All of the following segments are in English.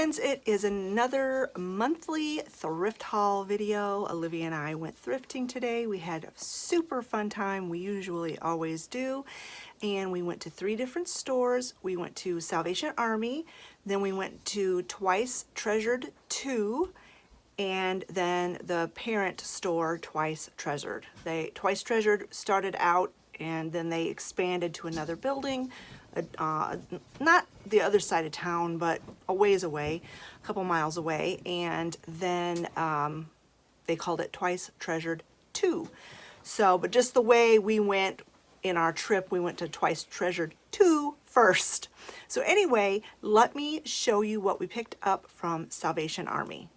friends, it is another monthly thrift haul video. Olivia and I went thrifting today. We had a super fun time. We usually always do. And we went to 3 different stores. We went to Salvation Army, then we went to Twice Treasured 2, and then the parent store, Twice Treasured. Twice Treasured started out and then they expanded to another building, not the other side of town, but a ways away, a couple miles away, and then they called it Twice Treasured 2. So, but just the way we went in our trip, we went to Twice Treasured 2 first. So anyway, let me show you what we picked up from Salvation Army.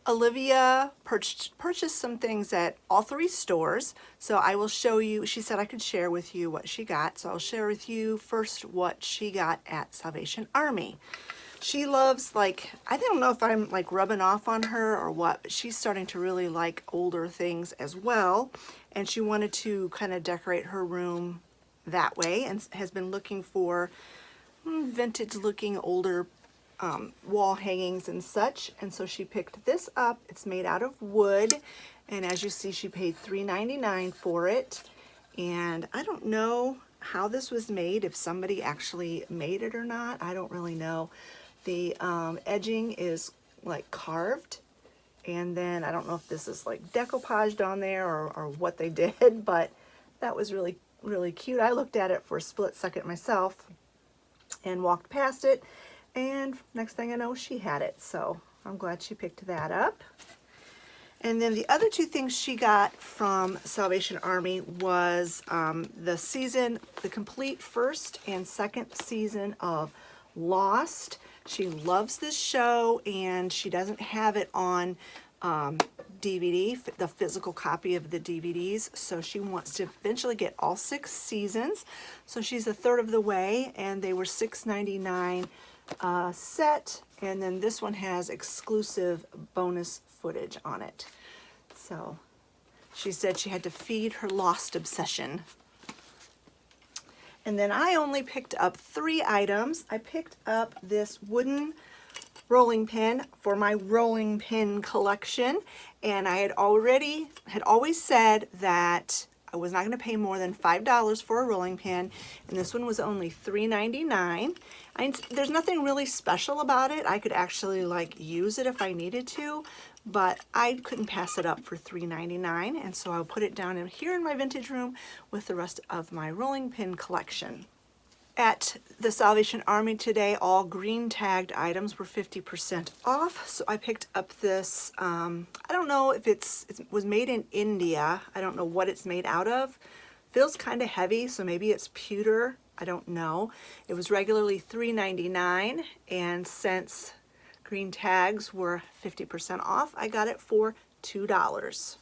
Olivia purchased some things at all 3 stores, so I will show you. She said I could share with you what she got, so I'll share with you first what she got at Salvation Army. She loves, like, I don't know if I'm like rubbing off on her or what, but she's starting to really like older things as well, and she wanted to kind of decorate her room that way and has been looking for vintage looking older wall hangings and such, and so she picked this up. It's made out of wood, and as you see, she paid $3.99 for it. And I don't know how this was made, if somebody actually made it or not. I don't really know. The edging is like carved, and then I don't know if this is like decoupaged on there or what they did, but that was really cute. I looked at it for a split second myself and walked past it, and next thing I know, she had it. So I'm glad she picked that up. And then the other 2 things she got from Salvation Army was the complete first and second season of Lost. She loves this show, and she doesn't have it on DVD, the physical copy of the DVDs, so she wants to eventually get all 6 seasons. So she's a third of the way, and they were $6.99 set, and then this one has exclusive bonus footage on it. So she said she had to feed her Lost obsession. And then I only picked up 3 items. I picked up this wooden rolling pin for my rolling pin collection, and I had always said that I was not going to pay more than $5 for a rolling pin, and this one was only $3.99. There's nothing really special about it. I could actually like use it if I needed to, but I couldn't pass it up for $3.99, and so I'll put it down in here in my vintage room with the rest of my rolling pin collection. At the Salvation Army today, all green tagged items were 50% off. So I picked up this, I don't know if it was made in India. I don't know what it's made out of. Feels kind of heavy, so maybe it's pewter. I don't know. It was regularly $3.99, and since green tags were 50% off, I got it for $2.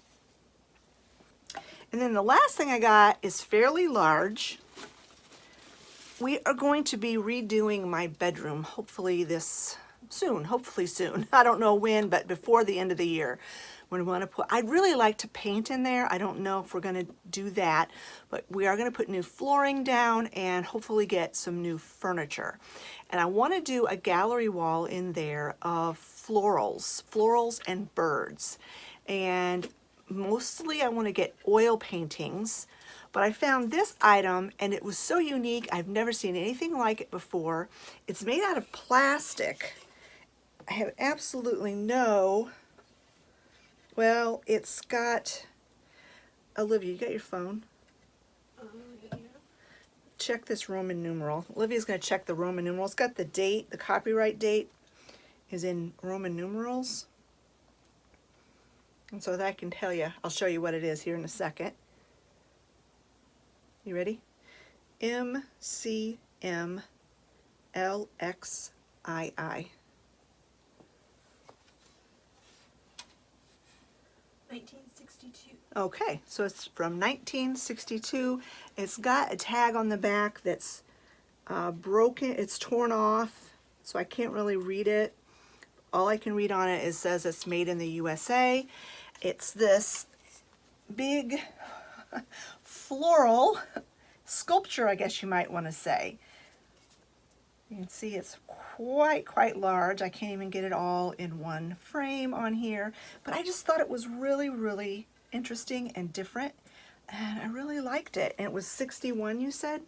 And then the last thing I got is fairly large. We are going to be redoing my bedroom, hopefully soon. I don't know when, but before the end of the year. When we want to put, I'd really like to paint in there. I don't know if we're going to do that, but we are going to put new flooring down and hopefully get some new furniture. And I want to do a gallery wall in there of florals and birds. And mostly I want to get oil paintings. But I found this item, and it was so unique. I've never seen anything like it before. It's made out of plastic. I have absolutely no, well, it's got, Olivia, you got your phone? Yeah. Check this Roman numeral. Olivia's going to check the Roman numeral. It's got the date, the copyright date is in Roman numerals. And so that I can tell you, I'll show you what it is here in a second. You ready? MCMLXII. 1962. Okay, so it's from 1962. It's got a tag on the back that's broken. It's torn off, so I can't really read it. All I can read on it is says it's made in the USA. It's this big floral sculpture, I guess you might want to say. You can see it's quite large. I can't even get it all in one frame on here, but I just thought it was really interesting and different, and I really liked it. And it was 61, you said?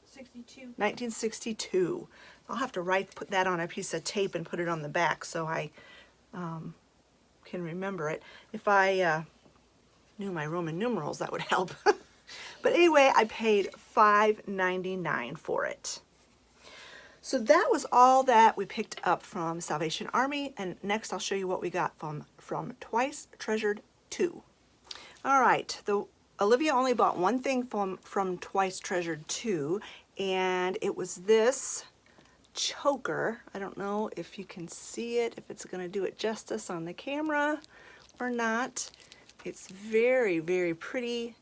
62. 1962. I'll have to put that on a piece of tape and put it on the back so I can remember it. If I knew my Roman numerals, that would help. But anyway, I paid $5.99 for it. So that was all that we picked up from Salvation Army, and next I'll show you what we got from Twice Treasured 2. All right, Olivia only bought one thing from Twice Treasured 2, and it was this choker. I don't know if you can see it, if it's going to do it justice on the camera or not. It's very pretty,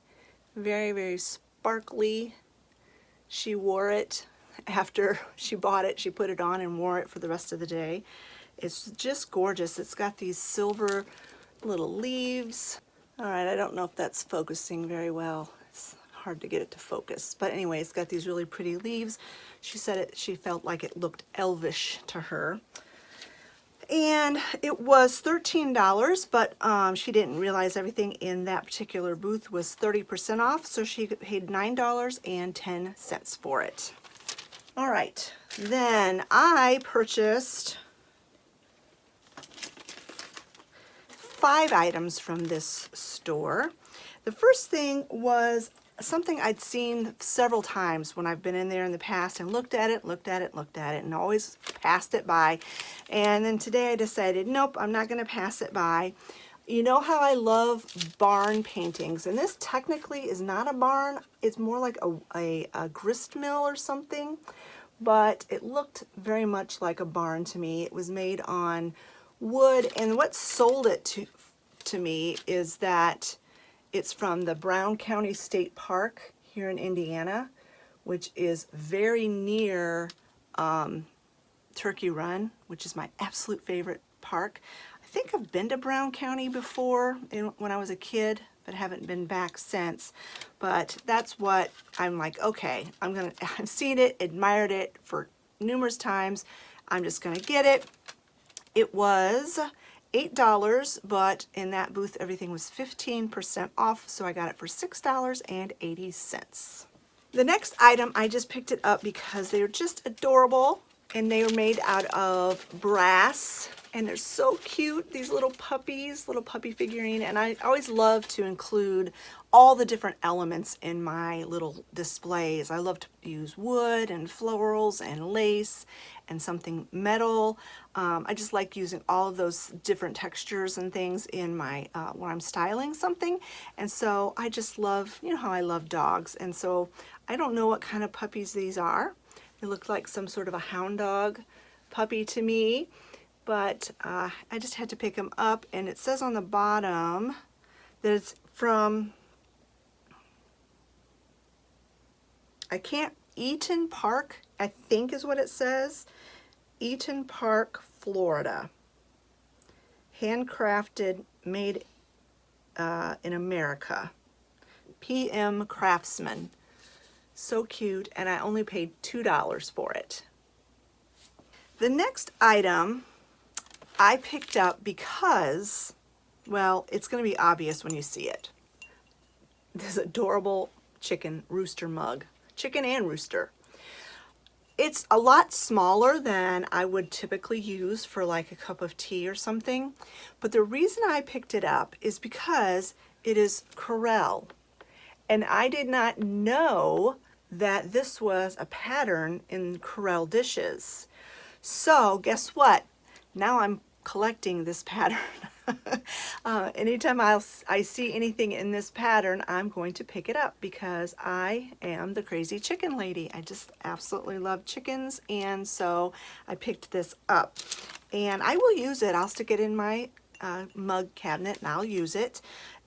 very sparkly. She wore it after she bought it. She put it on and wore it for the rest of the day. It's just gorgeous. It's got these silver little leaves. All right, I don't know if that's focusing very well. It's hard to get it to focus. But anyway, it's got these really pretty leaves. She said she felt like it looked elvish to her. And it was $13, but she didn't realize everything in that particular booth was 30% off, so she paid $9.10 for it. All right, then I purchased 5 items from this store. The first thing was something I'd seen several times when I've been in there in the past and looked at it, and always passed it by. And then today I decided, nope, I'm not gonna pass it by. You know how I love barn paintings, and this technically is not a barn, it's more like a grist mill or something, but it looked very much like a barn to me. It was made on wood, and what sold it to me is that it's from the Brown County State Park here in Indiana, which is very near Turkey Run, which is my absolute favorite park. I think I've been to Brown County before when I was a kid, but haven't been back since. But that's what I'm like, okay, I've seen it, admired it for numerous times. I'm just gonna get it. It was $8, but in that booth everything was 15% off, so I got it for $6.80. The next item, I just picked it up because they were just adorable, and they were made out of brass, and they're so cute, these little puppies, little puppy figurine, and I always love to include all the different elements in my little displays. I love to use wood and florals and lace and something metal. I just like using all of those different textures and things in my when I'm styling something. And so I just love, you know how I love dogs, and so I don't know what kind of puppies these are. They look like some sort of a hound dog puppy to me, but I just had to pick them up, and it says on the bottom that it's from Eaton Park, I think is what it says. Eaton Park, Florida. Handcrafted, made in America. PM Craftsman. So cute, and I only paid $2 for it. The next item I picked up because, well, it's going to be obvious when you see it. This adorable chicken rooster mug. Chicken and rooster. It's a lot smaller than I would typically use for like a cup of tea or something, but the reason I picked it up is because it is Corelle, and I did not know that this was a pattern in Corelle dishes. So guess what? Now I'm collecting this pattern. Anytime I see anything in this pattern, I'm going to pick it up because I am the crazy chicken lady. I just absolutely love chickens, and so I picked this up. And I will use it. I'll stick it in my mug cabinet and I'll use it.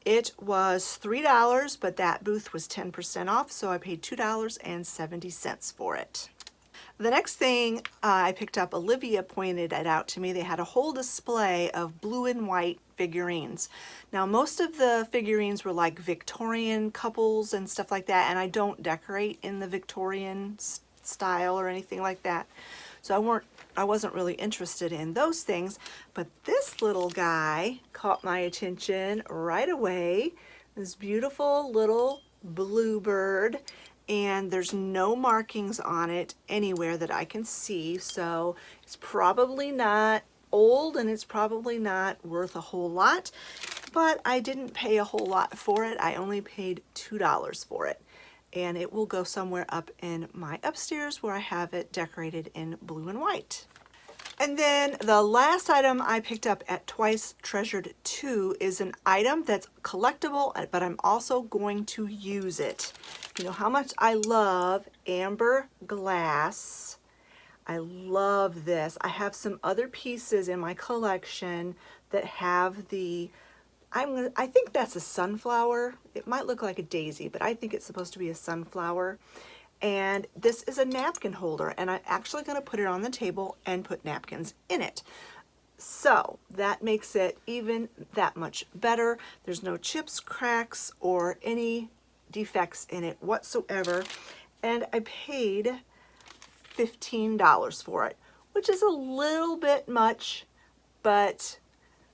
It was $3, but that booth was 10% off, so I paid $2.70 for it. The next thing I picked up, Olivia pointed it out to me. They had a whole display of blue and white figurines. Now, most of the figurines were like Victorian couples and stuff like that, and I don't decorate in the Victorian style or anything like that. So I wasn't really interested in those things, but this little guy caught my attention right away. This beautiful little bluebird, and there's no markings on it anywhere that I can see, so it's probably not old and it's probably not worth a whole lot, but I didn't pay a whole lot for it. I only paid $2 for it, and it will go somewhere up in my upstairs where I have it decorated in blue and white. And then the last item I picked up at Twice Treasured 2 is an item that's collectible, but I'm also going to use it. You know how much I love amber glass. I love this. I have some other pieces in my collection that have the, I think that's a sunflower. It might look like a daisy, but I think it's supposed to be a sunflower. And this is a napkin holder, and I'm actually going to put it on the table and put napkins in it. So that makes it even that much better. There's no chips, cracks, or any defects in it whatsoever. And I paid $15 for it, which is a little bit much, but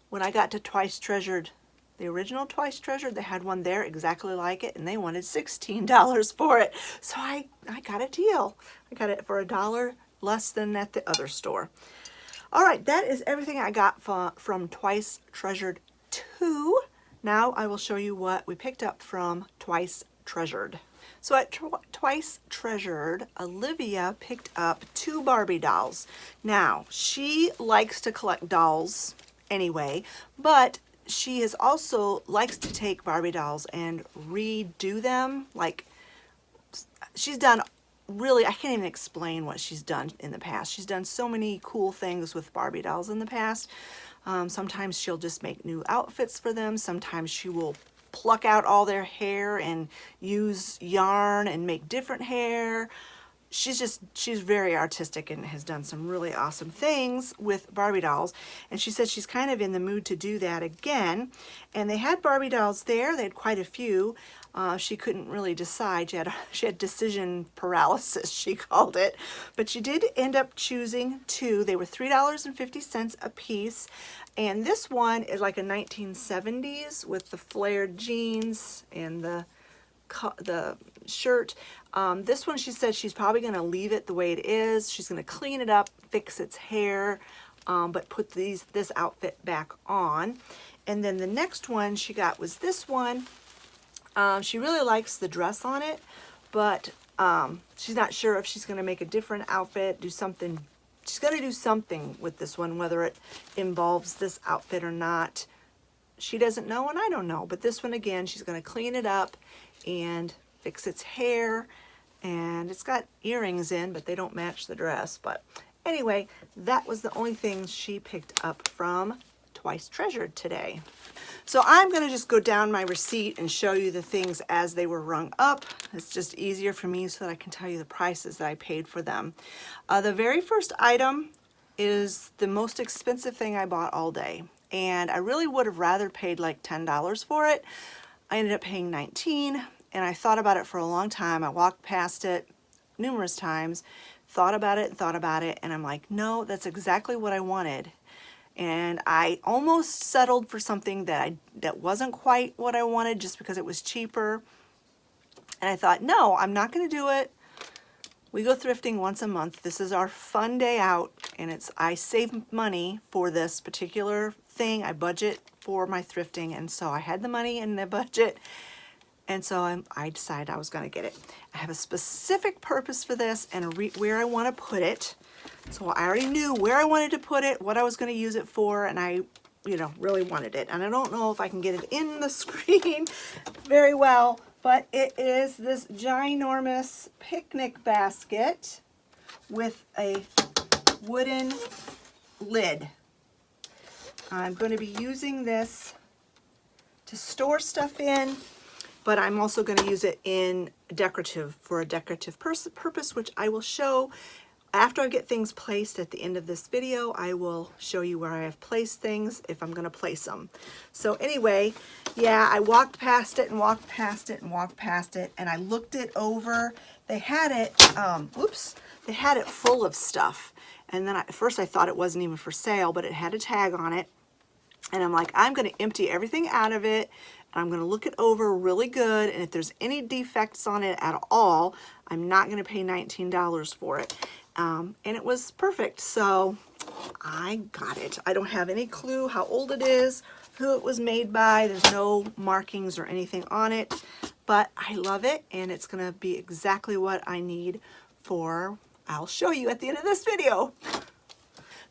when I got to Twice Treasured, the original Twice Treasured, they had one there exactly like it, and they wanted $16 for it. So I got a deal. I got it for $1 less than at the other store. All right, that is everything I got from Twice Treasured 2. Now I will show you what we picked up from Twice Treasured. So at Twice Treasured, Olivia picked up 2 Barbie dolls. Now, she likes to collect dolls anyway, but she is also likes to take Barbie dolls and redo them. Like, she's done really, I can't even explain what she's done in the past. She's done so many cool things with Barbie dolls in the past. Sometimes she'll just make new outfits for them. Sometimes she will pluck out all their hair and use yarn and make different hair. She's very artistic and has done some really awesome things with Barbie dolls. And she said she's kind of in the mood to do that again. And they had Barbie dolls there. They had quite a few. She couldn't really decide. She had decision paralysis, she called it. But she did end up choosing 2. They were $3.50 a piece. And this one is like a 1970s with the flared jeans and the shirt. This one, she said she's probably going to leave it the way it is. She's going to clean it up, fix its hair, but put this outfit back on. And then the next one she got was this one. She really likes the dress on it, but she's not sure if she's going to make a different outfit, do something. She's going to do something with this one, whether it involves this outfit or not. She doesn't know, and I don't know. But this one, again, she's going to clean it up and fix its hair. And it's got earrings in, but they don't match the dress. But anyway, that was the only thing she picked up from Twice Treasured today. So I'm going to just go down my receipt and show you the things as they were rung up. It's just easier for me so that I can tell you the prices that I paid for them. The very first item is the most expensive thing I bought all day. And I really would have rather paid like $10 for it. I ended up paying $19, and I thought about it for a long time. I walked past it numerous times, thought about it, and I'm like, no, that's exactly what I wanted. And I almost settled for something that wasn't quite what I wanted just because it was cheaper. And I thought, no, I'm not going to do it. We go thrifting once a month. This is our fun day out, and I save money for this particular thing. I budget for my thrifting, and so I had the money in the budget, and so I decided I was going to get it. I have a specific purpose for this and where I want to put it. So I already knew where I wanted to put it, what I was going to use it for, and I, really wanted it. And I don't know if I can get it in the screen very well, but it is this ginormous picnic basket with a wooden lid. I'm going to be using this to store stuff in, but I'm also going to use it for a decorative purpose, which I will show after I get things placed. At the end of this video, I will show you where I have placed things, if I'm going to place them. So anyway, yeah, I walked past it and walked past it and walked past it, and I looked it over, they had it, whoops, they had it full of stuff. And then at first I thought it wasn't even for sale, but it had a tag on it. And I'm like, I'm going to empty everything out of it. And I'm going to look it over really good. And if there's any defects on it at all, I'm not going to pay $19 for it. And it was perfect. So I got it. I don't have any clue how old it is, who it was made by. There's no markings or anything on it. But I love it. And it's going to be exactly what I need for, I'll show you at the end of this video.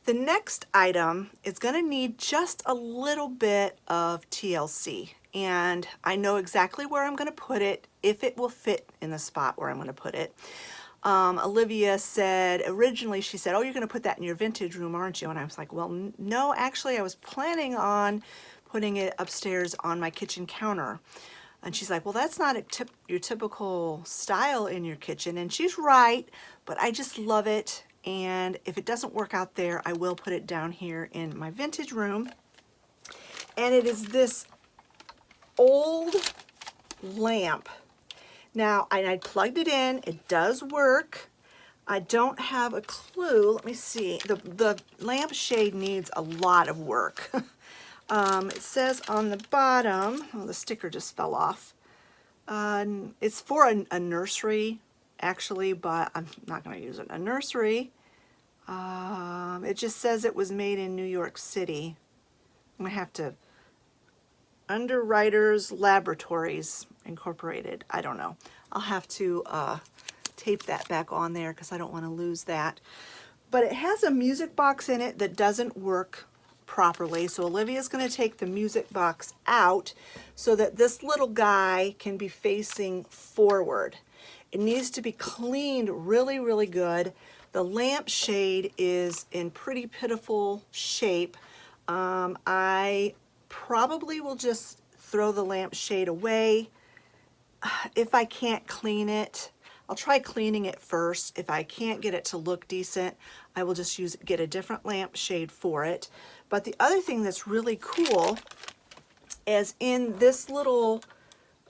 The next item is going to need just a little bit of TLC, and I know exactly where I'm going to put it, if it will fit in the spot where I'm going to put it. Olivia said, originally she said, oh, you're going to put that in your vintage room, aren't you? And I was like, well, no, actually I was planning on putting it upstairs on my kitchen counter. And she's like, well, that's not your typical style in your kitchen. And she's right, but I just love it. And if it doesn't work out there, I will put it down here in my vintage room. And it is this old lamp. Now, I plugged it in. It does work. I don't have a clue. Let me see. The lampshade needs a lot of work. It says on the bottom, oh, the sticker just fell off. It's for a nursery, actually, but I'm not going to use it. A nursery. It just says it was made in New York City. I'm going to have to, Underwriters Laboratories Incorporated. I don't know. I'll have to tape that back on there because I don't want to lose that. But it has a music box in it that doesn't work properly. So Olivia's going to take the music box out so that this little guy can be facing forward. It needs to be cleaned really, really good. The lampshade is in pretty pitiful shape. I probably will just throw the lampshade away if I can't clean it. I'll try cleaning it first. If I can't get it to look decent, I will just get a different lampshade for it. But the other thing that's really cool is in this little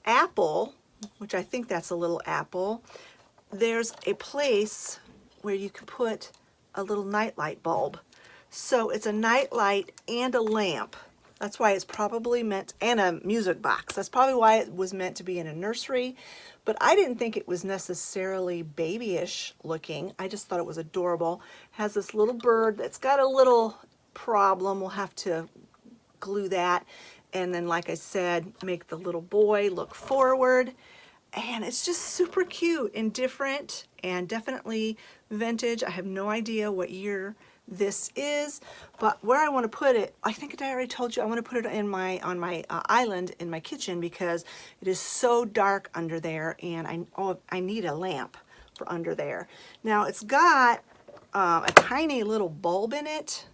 apple, which I think that's a little apple, there's a place where you can put a little nightlight bulb. So it's a nightlight and a lamp. That's why it's probably meant, and a music box. That's probably why it was meant to be in a nursery. But I didn't think it was necessarily babyish looking. I just thought it was adorable. It has this little bird that's got a little problem. We'll have to glue that. And then, like I said, make the little boy look forward. And it's just super cute and different and definitely vintage. I have no idea what year this is, but where I want to put it, I think I already told you, I want to put it in on my island in my kitchen because it is so dark under there, and I need a lamp for under there. Now it's got a tiny little bulb in it,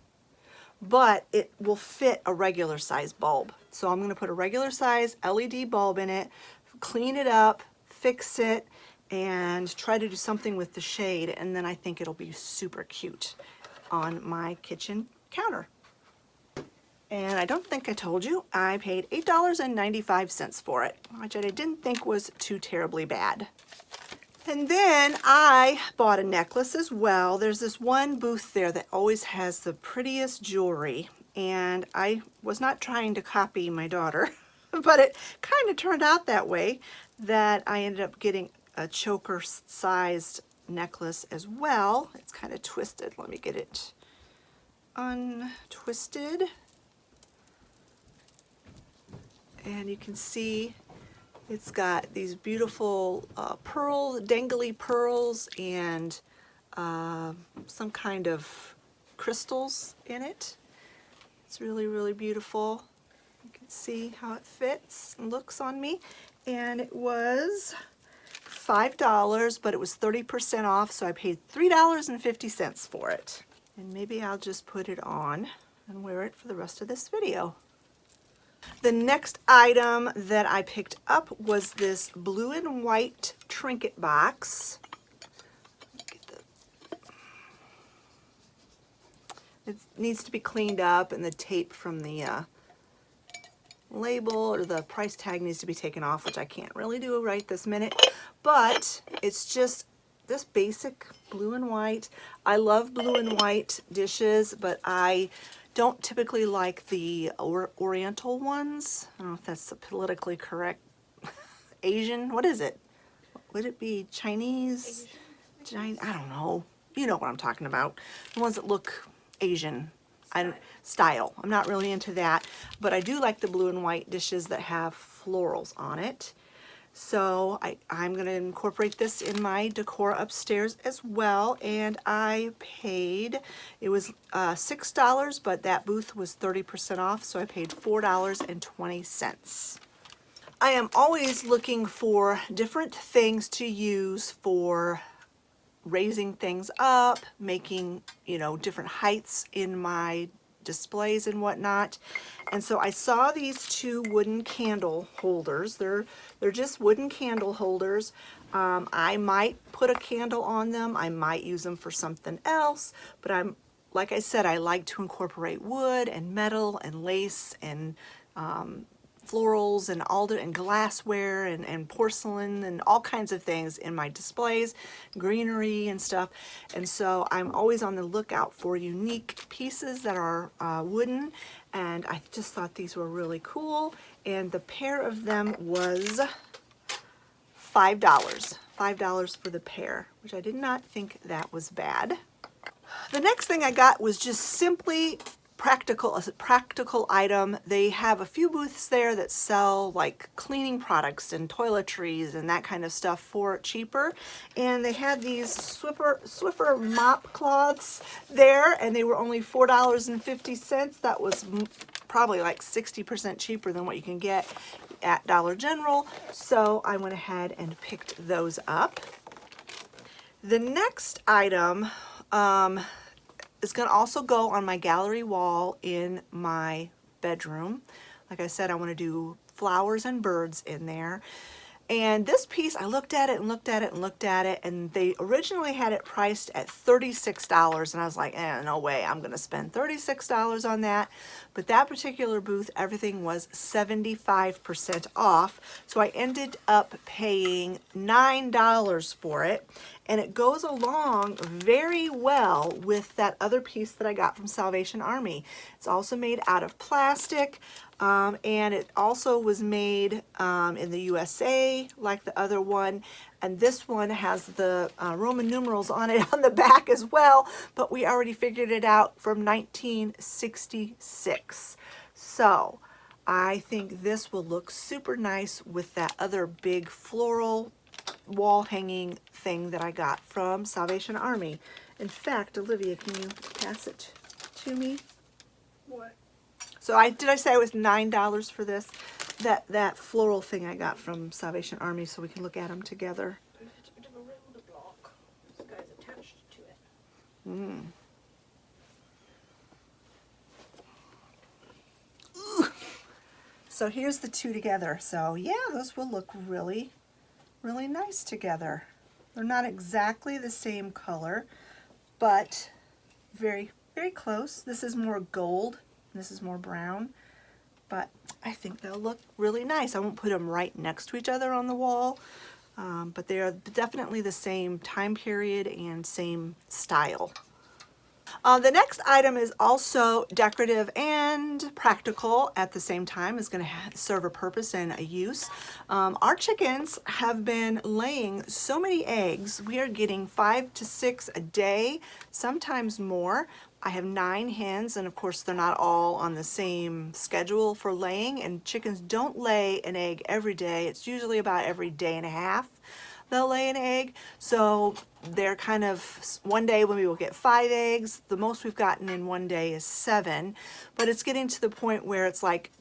but it will fit a regular size bulb. So I'm going to put a regular size LED bulb in it, clean it up, fix it, and try to do something with the shade, and then I think it'll be super cute on my kitchen counter. And I don't think I told you, I paid $8.95 for it, which I didn't think was too terribly bad. And then I bought a necklace as well. There's this one booth there that always has the prettiest jewelry, and I was not trying to copy my daughter, but it kind of turned out that way, that I ended up getting a choker sized necklace as well. It's kind of twisted. Let me get it untwisted. And you can see it's got these beautiful dangly pearls and some kind of crystals in it. It's really, really beautiful. You can see how it fits and looks on me. And it was $5, but it was 30% off, so I paid $3.50 for it. And maybe I'll just put it on and wear it for the rest of this video. The next item that I picked up was this blue and white trinket box. It needs to be cleaned up, and the tape from the label or the price tag needs to be taken off, which I can't really do right this minute, but it's just this basic blue and white. I love blue and white dishes, but I don't typically like the oriental ones. I don't know if that's politically correct. Asian, what is it? Would it be Chinese? I don't know. You know what I'm talking about. The ones that look Asian style. I'm not really into that, but I do like the blue and white dishes that have florals on it. So I'm going to incorporate this in my decor upstairs as well, and I paid, it was $6, but that booth was 30% off, so I paid $4.20. I am always looking for different things to use for raising things up, making, you know, different heights in my displays and whatnot. And so I saw these two wooden candle holders. They're just wooden candle holders. I might put a candle on them. I might use them for something else, but like I said, I like to incorporate wood and metal and lace and florals and and glassware and porcelain and all kinds of things in my displays, greenery and stuff. And so I'm always on the lookout for unique pieces that are wooden, and I just thought these were really cool. And the pair of them was $5. $5 for the pair, which I did not think that was bad. The next thing I got was just simply a practical item. They have a few booths there that sell like cleaning products and toiletries and that kind of stuff for cheaper. And they had these Swiffer mop cloths there, and they were only $4.50. That was probably like 60% cheaper than what you can get at Dollar General. So I went ahead and picked those up. The next item is going to also go on my gallery wall in my bedroom. Like I said, I want to do flowers and birds in there. And this piece, I looked at it and looked at it and looked at it, and they originally had it priced at $36, and I was like, no way, I'm going to spend $36 on that. But that particular booth, everything was 75% off, so I ended up paying $9 for it, and it goes along very well with that other piece that I got from Salvation Army. It's also made out of plastic. And it also was made in the USA like the other one, and this one has the Roman numerals on it on the back as well, but we already figured it out from 1966. So I think this will look super nice with that other big floral wall hanging thing that I got from Salvation Army. In fact, Olivia, can you pass it to me? What? So did I say it was $9 for this? That floral thing I got from Salvation Army, so we can look at them together. It's a bit of a roller block. This guy's attached to it. Ooh. So here's the two together. So yeah, those will look really, really nice together. They're not exactly the same color, but very, very close. This is more gold. This is more brown, but I think they'll look really nice. I won't put them right next to each other on the wall, but they are definitely the same time period and same style. The next item is also decorative and practical at the same time. It's going to serve a purpose and a use. Our chickens have been laying so many eggs. We are getting 5 to 6 a day, sometimes more. I have 9 hens, and of course they're not all on the same schedule for laying, and chickens don't lay an egg every day. It's usually about every day and a half they'll lay an egg. So they're kind of, one day when we will get 5 eggs, the most we've gotten in one day is 7, but it's getting to the point where it's like,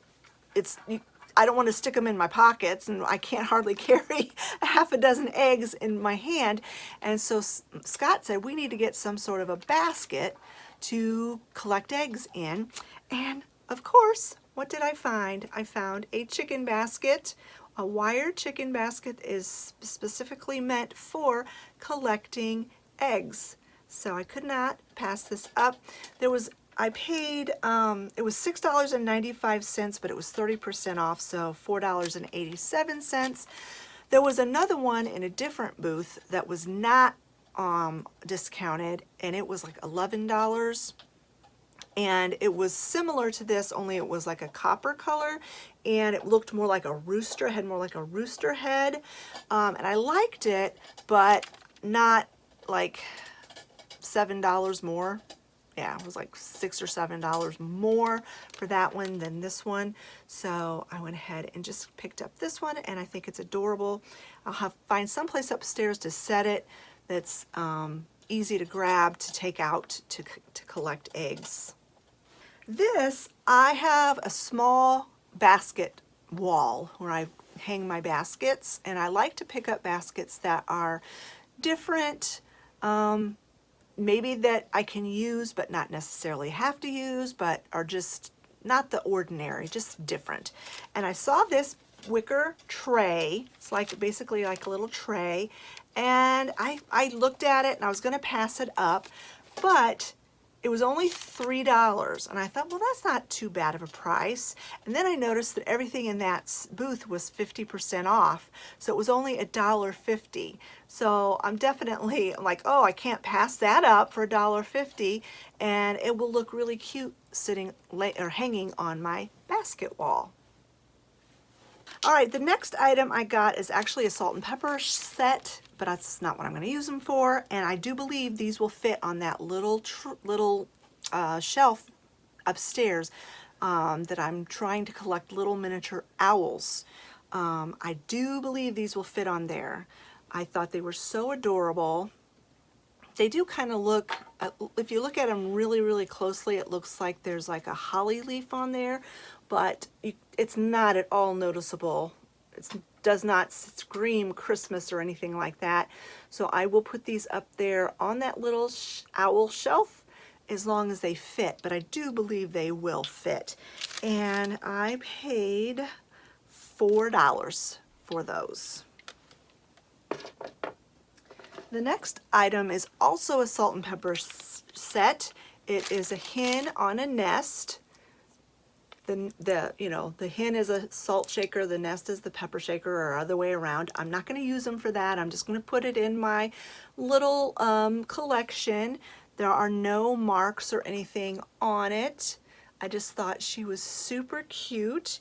I don't want to stick them in my pockets, and I can't hardly carry half a dozen eggs in my hand. And so Scott said we need to get some sort of a basket to collect eggs in. And of course, what did I find? I found a chicken basket. A wire chicken basket is specifically meant for collecting eggs. So I could not pass this up. There was I paid, it was $6.95, but it was 30% off, so $4.87. There was another one in a different booth that was not discounted, and it was like $11. And it was similar to this, only it was like a copper color, and it looked more like a rooster, had more like a rooster head. And I liked it, but not like $7 more. Yeah, it was like $6 or $7 more for that one than this one. So I went ahead and just picked up this one, and I think it's adorable. I'll find someplace upstairs to set it that's easy to grab, to take out, to collect eggs. This, I have a small basket wall where I hang my baskets, and I like to pick up baskets that are different, maybe that I can use but not necessarily have to use, but are just not the ordinary, just different. And I saw this wicker tray. It's like basically like a little tray, and I looked at it and I was going to pass it up, but it was only $3, and I thought, well, that's not too bad of a price. And then I noticed that everything in that booth was 50% off, so it was only $1.50. So I'm like, oh, I can't pass that up for $1.50, and it will look really cute sitting or hanging on my basket wall. All right, the next item I got is actually a salt and pepper set, but that's not what I'm going to use them for. And I do believe these will fit on that little shelf upstairs that I'm trying to collect little miniature owls. I do believe these will fit on there. I thought they were so adorable. They do kind of look, if you look at them really, really closely, it looks like there's like a holly leaf on there, but it's not at all noticeable. It does not scream Christmas or anything like that. So I will put these up there on that little owl shelf as long as they fit, but I do believe they will fit. And I paid $4 for those. The next item is also a salt and pepper set. It is a hen on a nest. The hen is a salt shaker, the nest is the pepper shaker, or other way around. I'm not going to use them for that. I'm just going to put it in my little collection. There are no marks or anything on it. I just thought she was super cute,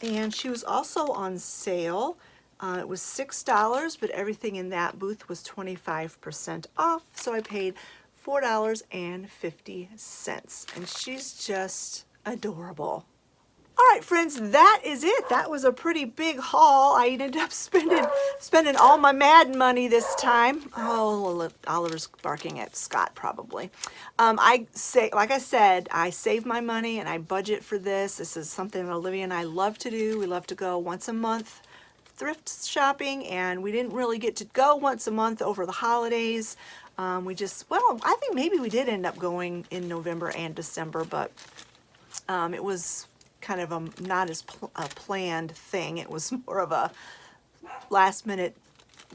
and she was also on sale. It was $6, but everything in that booth was 25% off, so I paid $4.50, and she's just adorable. All right, friends, that is it. That was a pretty big haul. I ended up spending all my Mad money this time. Oh, Oliver's barking at Scott probably. Like I said, I save my money and I budget for this. This is something that Olivia and I love to do. We love to go once a month thrift shopping, and we didn't really get to go once a month over the holidays. Well, I think maybe we did end up going in November and December, but it was kind of a not as a planned thing. It was more of a last minute,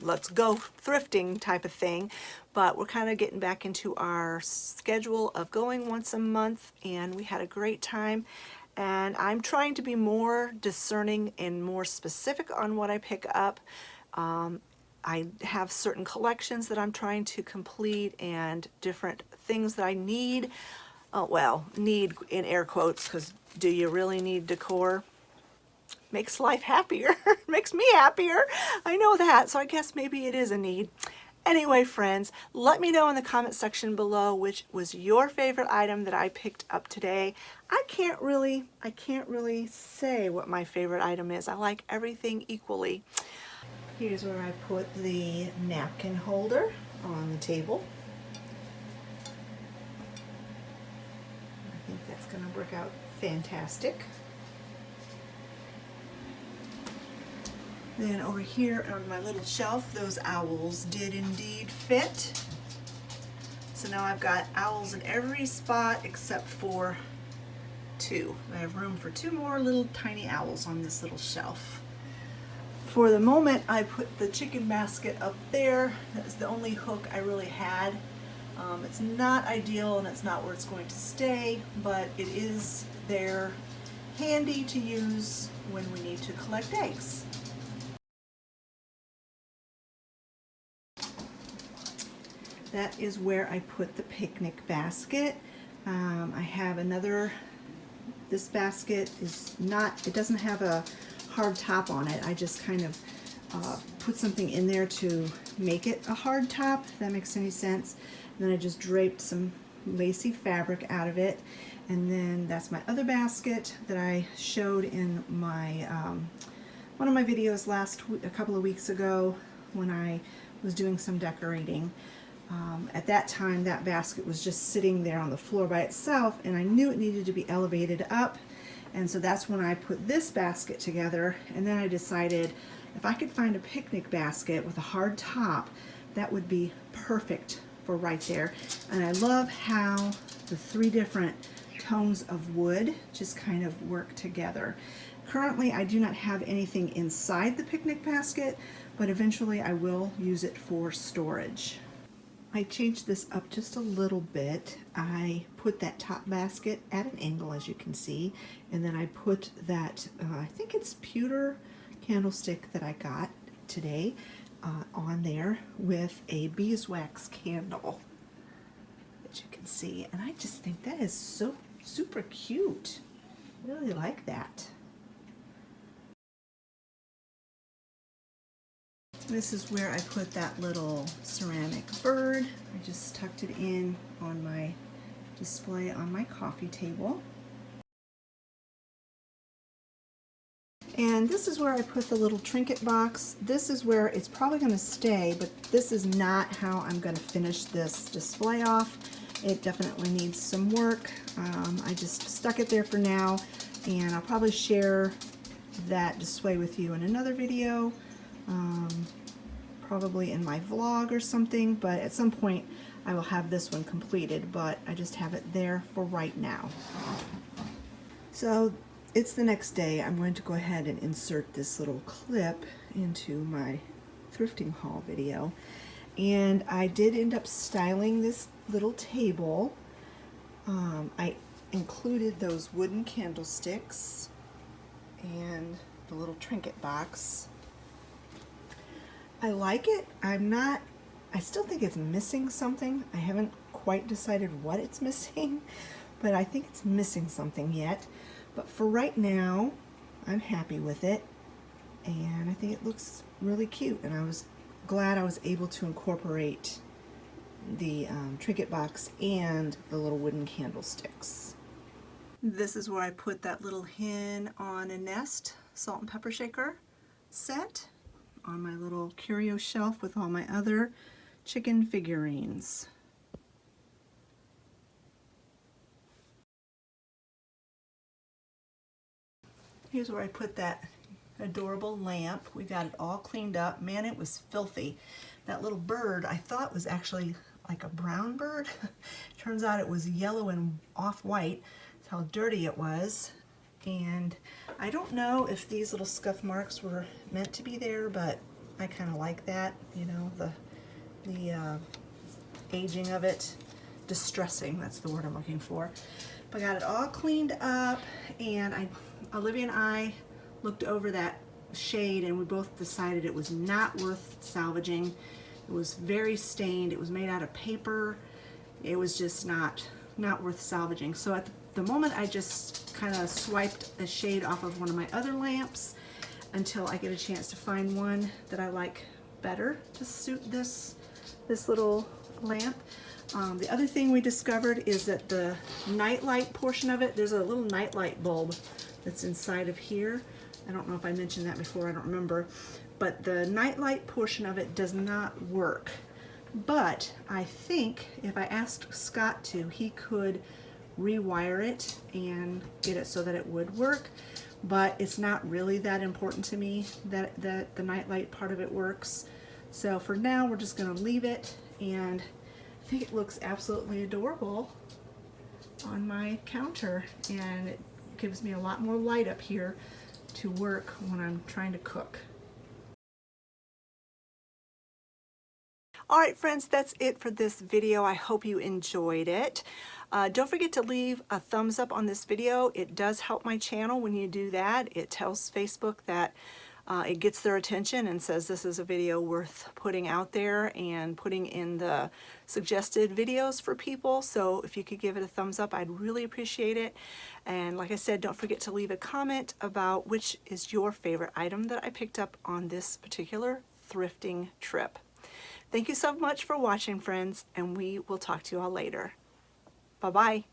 let's go thrifting type of thing. But we're kind of getting back into our schedule of going once a month, and we had a great time. And I'm trying to be more discerning and more specific on what I pick up. I have certain collections that I'm trying to complete and different things that I need. Well, need in air quotes, because do you really need decor? Makes life happier. Makes me happier. I know that, so I guess maybe it is a need. Anyway, friends, let me know in the comment section below which was your favorite item that I picked up today. I can't really say what my favorite item is. I like everything equally. Here's where I put the napkin holder on the table. I think that's going to work out fantastic. Then over here on my little shelf, those owls did indeed fit. So now I've got owls in every spot except for 2. I have room for 2 more little tiny owls on this little shelf. For the moment, I put the chicken basket up there. That's the only hook I really had It's not ideal and it's not where it's going to stay, but it is there handy to use when we need to collect eggs. That is where I put the picnic basket. I have another, this basket is not, it doesn't have a hard top on it. I just kind of put something in there to make it a hard top, if that makes any sense. And then I just draped some lacy fabric out of it. And then that's my other basket that I showed in my one of my videos a couple of weeks ago when I was doing some decorating. At that time, that basket was just sitting there on the floor by itself, and I knew it needed to be elevated up, and so that's when I put this basket together. And then I decided if I could find a picnic basket with a hard top, that would be perfect for right there. And I love how the three different tones of wood just kind of work together. Currently, I do not have anything inside the picnic basket, but eventually I will use it for storage. I changed this up just a little bit. I put that top basket at an angle, as you can see, and then I put that, I think it's pewter candlestick that I got today on there with a beeswax candle that you can see. And I just think that is so super cute. I really like that. This is where I put that little ceramic bird. I just tucked it in on my display on my coffee table. And this is where I put the little trinket box. This is where it's probably going to stay, but this is not how I'm going to finish this display off. It definitely needs some work. I just stuck it there for now, and I'll probably share that display with you in another video. Probably in my vlog or something, but at some point I will have this one completed, but I just have it there for right now. So it's the next day. I'm going to go ahead and insert this little clip into my thrifting haul video, and I did end up styling this little table. I included those wooden candlesticks and the little trinket box. I like it. I still think it's missing something. I haven't quite decided what it's missing, but I think it's missing something yet. But for right now, I'm happy with it, and I think it looks really cute, and I was glad I was able to incorporate the trinket box and the little wooden candlesticks. This is where I put that little hen on a nest salt and pepper shaker set on my little curio shelf with all my other chicken figurines. Here's where I put that adorable lamp. We got it all cleaned up. Man, it was filthy. That little bird I thought was actually like a brown bird. Turns out it was yellow and off-white. That's how dirty it was. And I don't know if these little scuff marks were meant to be there, but I kind of like that, you know, the aging of it. Distressing, that's the word I'm looking for. But I got it all cleaned up, and Olivia and I looked over that shade, and we both decided it was not worth salvaging. It was very stained. It was made out of paper. It was just not worth salvaging. So at the moment, I just kind of swiped a shade off of one of my other lamps until I get a chance to find one that I like better to suit this little lamp. The other thing we discovered is that the nightlight portion of it, there's a little nightlight bulb that's inside of here. I don't know if I mentioned that before, I don't remember. But the nightlight portion of it does not work. But I think if I asked Scott to, he could rewire it and get it so that it would work. But it's not really that important to me that the nightlight part of it works. So for now, we're just going to leave it, and I think it looks absolutely adorable on my counter, and it gives me a lot more light up here to work when I'm trying to cook. All right, friends, that's it for this video. I hope you enjoyed it. Don't forget to leave a thumbs up on this video. It does help my channel when you do that. It tells Facebook that it gets their attention and says this is a video worth putting out there and putting in the suggested videos for people. So if you could give it a thumbs up, I'd really appreciate it. And like I said, don't forget to leave a comment about which is your favorite item that I picked up on this particular thrifting trip. Thank you so much for watching, friends, and we will talk to you all later. Bye-bye.